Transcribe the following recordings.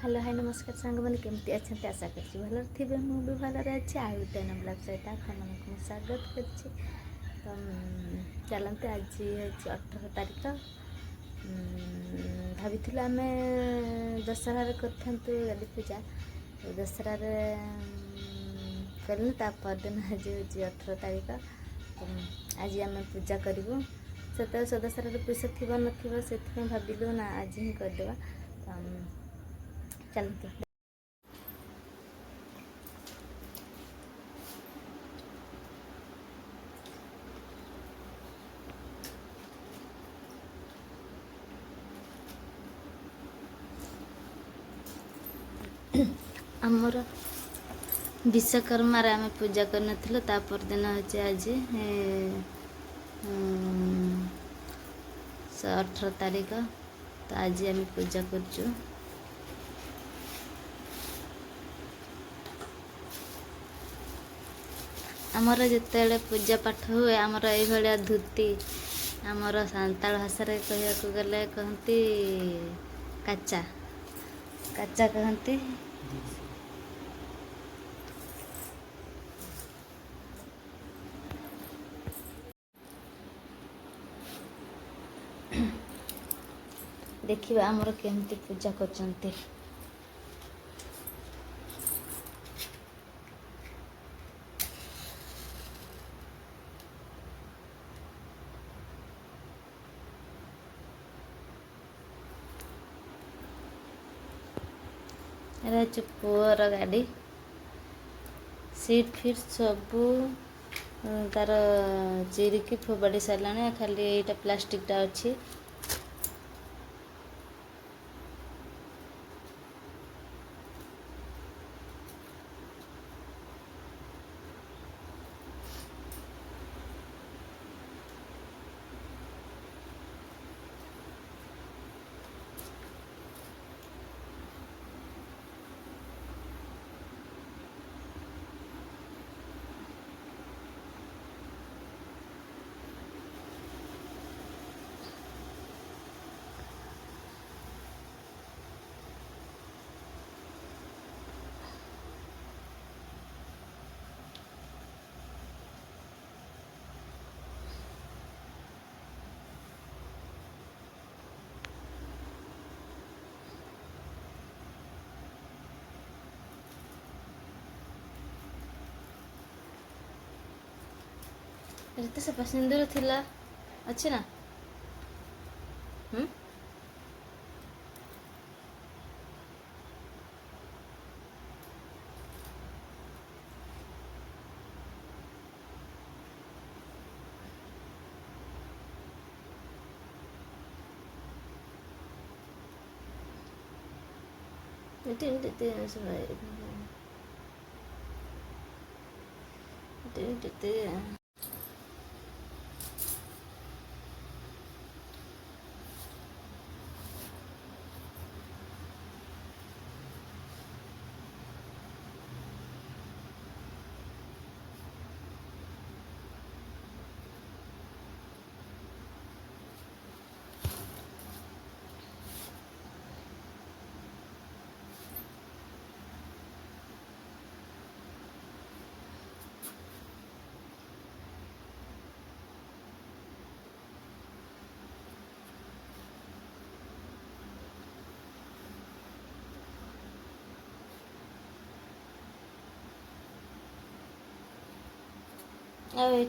Hello hi नमस्कार सांग मैंने केमती अच्छा आशा कर भल थे मुझे भलरे अच्छी आउ गोटे न ब्लॉग सहित आपको स्वागत कर तो चलते आज है 18 तारीख भाई आम दशहरा कर गाली पूजा तो दशहरा करूँ परदिन आज हूँ 18 तारीख तो आज आम पूजा करूँ से दशहरा पैसा थी न भाविलु ना आज ही करदे तो चलते आमर विश्वकर्मा आम पूजा कर परदिन हूँ आज 18 तारीख तो आज आम पूजा कर आमर जिते पूजा पाठ हुए आमर ये धोती आमर सांताल भाषा कहू गले कहती काचा काचा कहती देखिए आमर केमती पूजा करचंती पुअर गाड़ी सीट फिट सबू तार चिरिकी फोबाड़ी सारा खाली यहाँ प्लास्टिक टा अच्छी तो सफा सिंदूर थिला अच्छे ना itu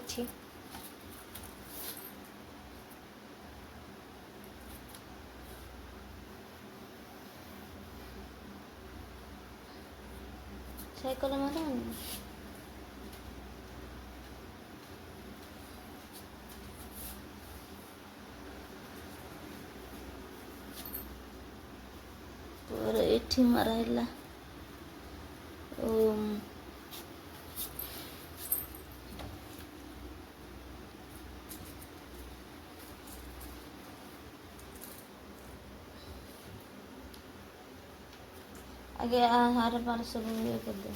ठीक साइकिल मार पूरा एठी मारा आगे हार पार सब ये कर दे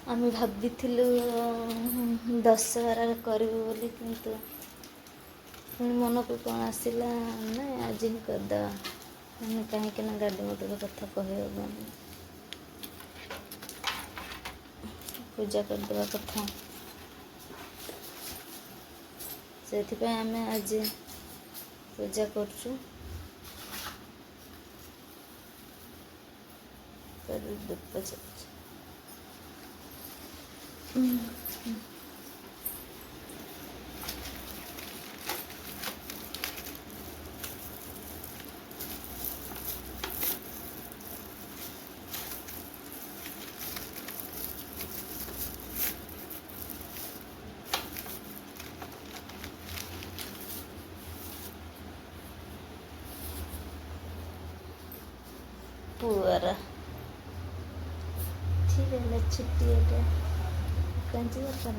आम भाभी दशहरा करूँ बोली किंतु मन को कौन आसला ना आज ही करदे कहीं गाड़ी मोटर कथा कहबन पूजा करदे कथा से आम आज पूजा करचु धूप पुअरा ठीक है छुट्टी कंची कर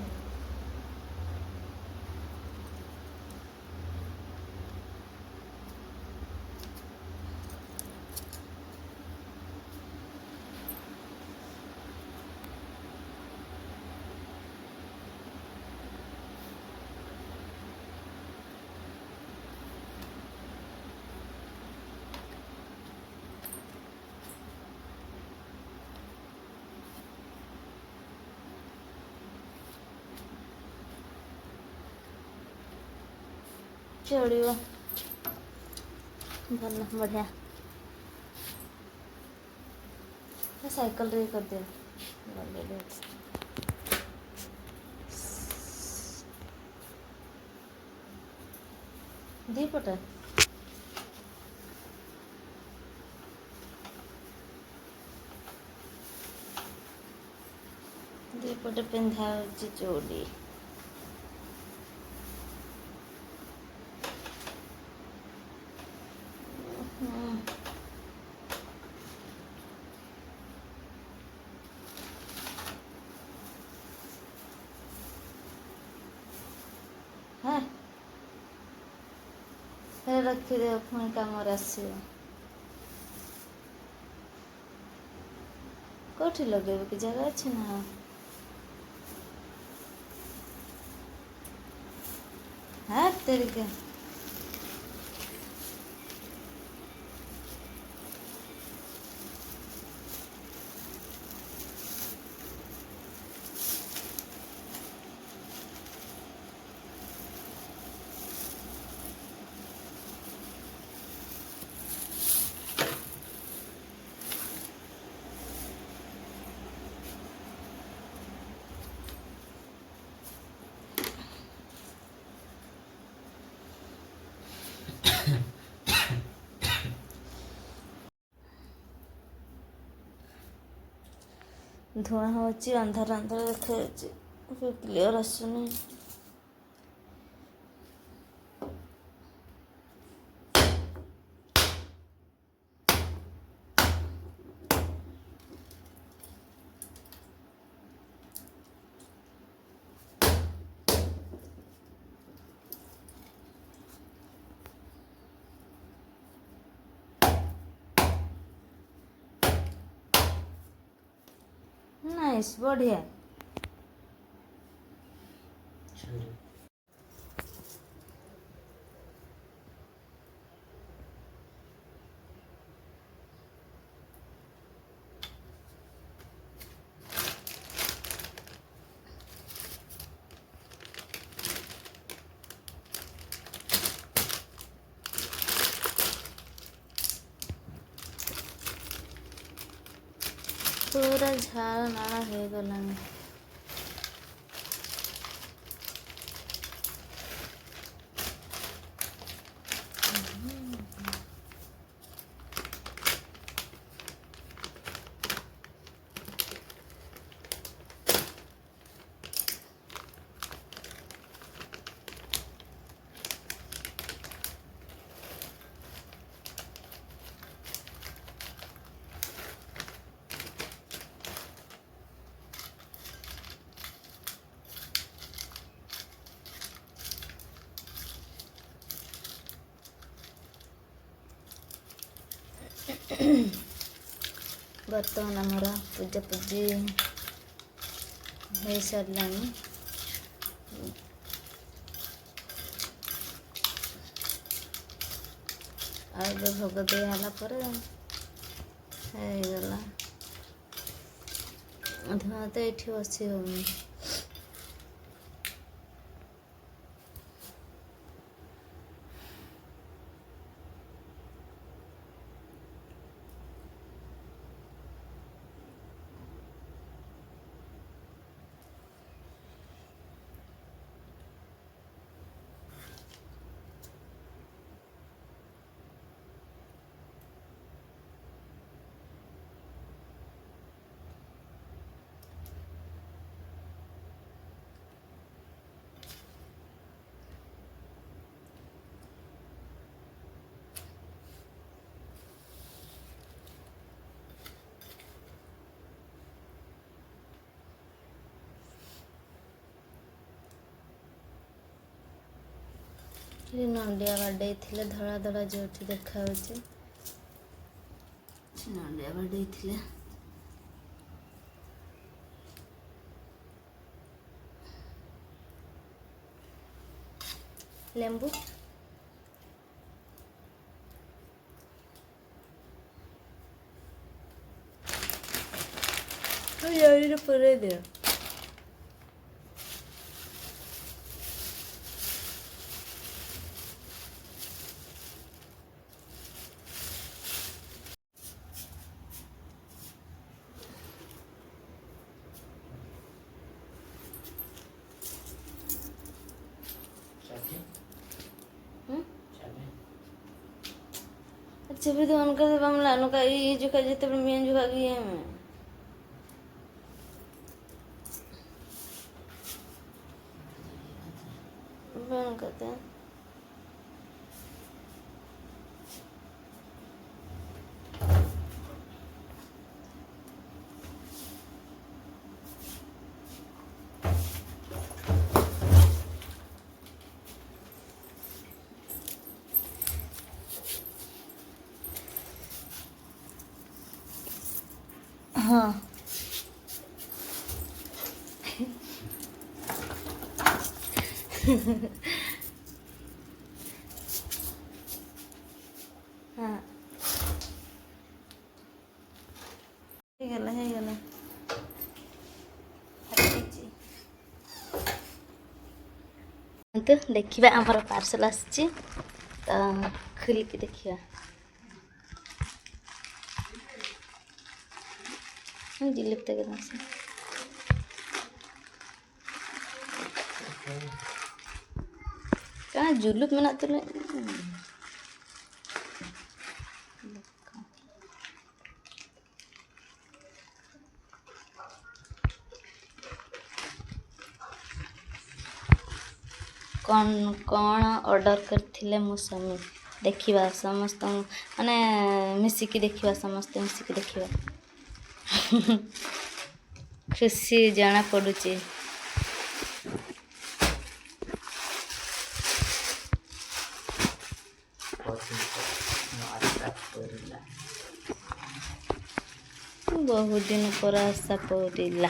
चलो भल बढ़िया साइकिल रे कर दे दीपटे दीपटे पिंधा चोली हाँ रखीदे पुणी कम आसो कौटी लगे कि जगह अच्छे ना हाँ तेरे के धुआं हो अंधार अंधार देखा क्लीयर आसुनी नाइस बढ़िया पूरा झाड़ नाड़ा हो गलानी बर्तमान आमर पूजा पूजी हो सारानी भोग दिगला होगला धुआ तो ये बसी होनी नंडिया बाडे थे धड़ा धड़ा जो देखा नंडिया बाडे थे लेंबू तो यार पूरे दे अच्छा भी तो उनका मामला उनका ये जो का जितने मेन जो का ये में बन कहते हैं हाँ हाँ ହେଇଗଲା तो देखिए आमर पार्सल आसी तो खोलिकी देखिए दिलीप तक क्या जुलूप में तो कौन कौन ऑर्डर करथिले मो स्वामी देखिबा समस्त माने मिसिकी देखिबा समस्त मिसिकी देखिबा खुशी जाना पड़ुची बहुत दिन पर आशा पड़िला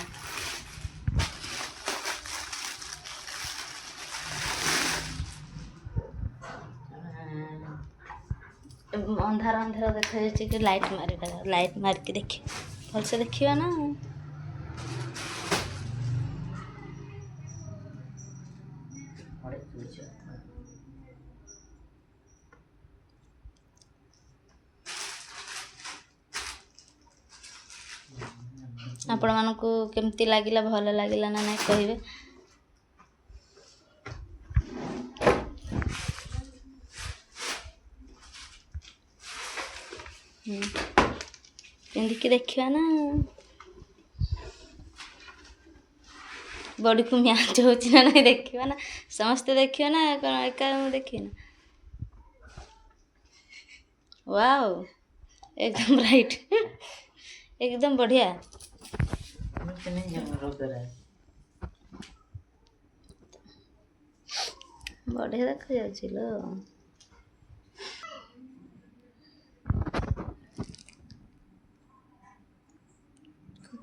अंधार अंधार देखा जाए कि लाइट मार के देखिए भल से देखिए ना आपण मानकु केमती लागिला भल लागिला ना नहीं कहिबे पिंधिकी देखिए ना बॉडी को मैच होची ना नहीं देखिए ना समस्त देखिए ना एका देखिए ना वाओ एकदम राइट एकदम बढ़िया बढ़िया देखा जाउछि लो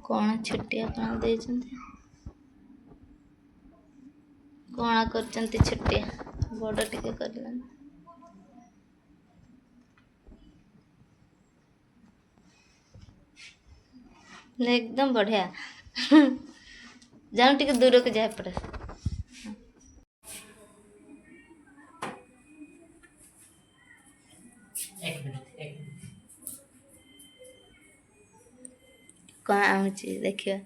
कौन छुट्टी आप दे कणा करचंती छुट्टिया बड़ टिके करला एकदम बढ़िया जाऊँ टिके दूर को जाए पड़े कौन आमुची देखियो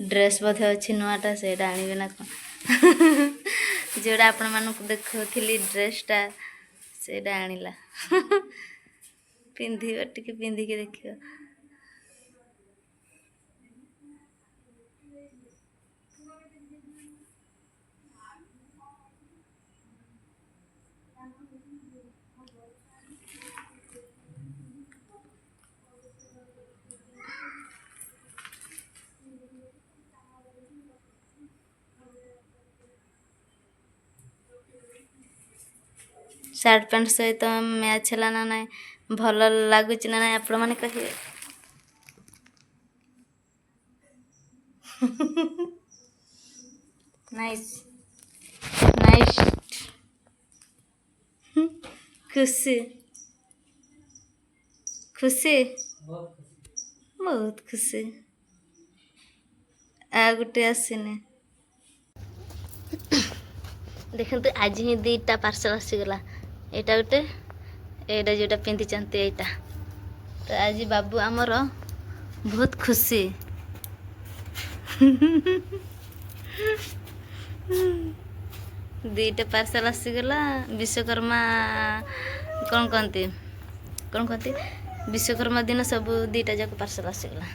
ड्रेस बोधे अच्छी नुआटा से आने ना कौन जोड़ा आपण मानक देखुली ड्रेसटा से आनिला पिंधि टिके पिंधिके देखियो सार्ट पैंट सहित मैच है ना ना भल लगुच ना ना आपण मैंने कहे नाइस नाइस खुशी खुशी बहुत खुशी आ गुटे आसीने देखते आज ही 2टा पार्सल आसीगला एटा गोटे एटा जोटा पिंधि चंती एटा तो आज बाबू आमर बहुत खुशी 2टा पार्सल आसीगला विश्वकर्मा कौन कहती विश्वकर्मा दिन सब 2टा जाक पार्सल आसीगला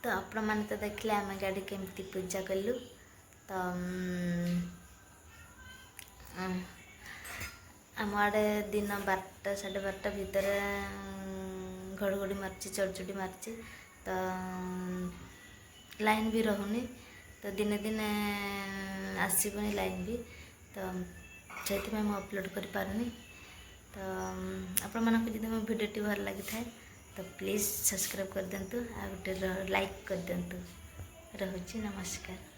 तो आपण मैंने तो देखले आम गाड़ी केमती पूजा कलु तो आम आड़े दिन 12टा 12:30 भितर घड़घड़ी मार्ची चढ़चुड़ी मार्ची तो लाइन भी रहुनी तो दिने दिने आसबनी लाइन भी तो से अपलोड कर पारुनी तो आपण मानक जब मो भिडियोटी भल लगी था तो प्लीज़ सब्सक्राइब कर दिंतु आ गोटे लाइक कर दिंतु। रहुची नमस्कार।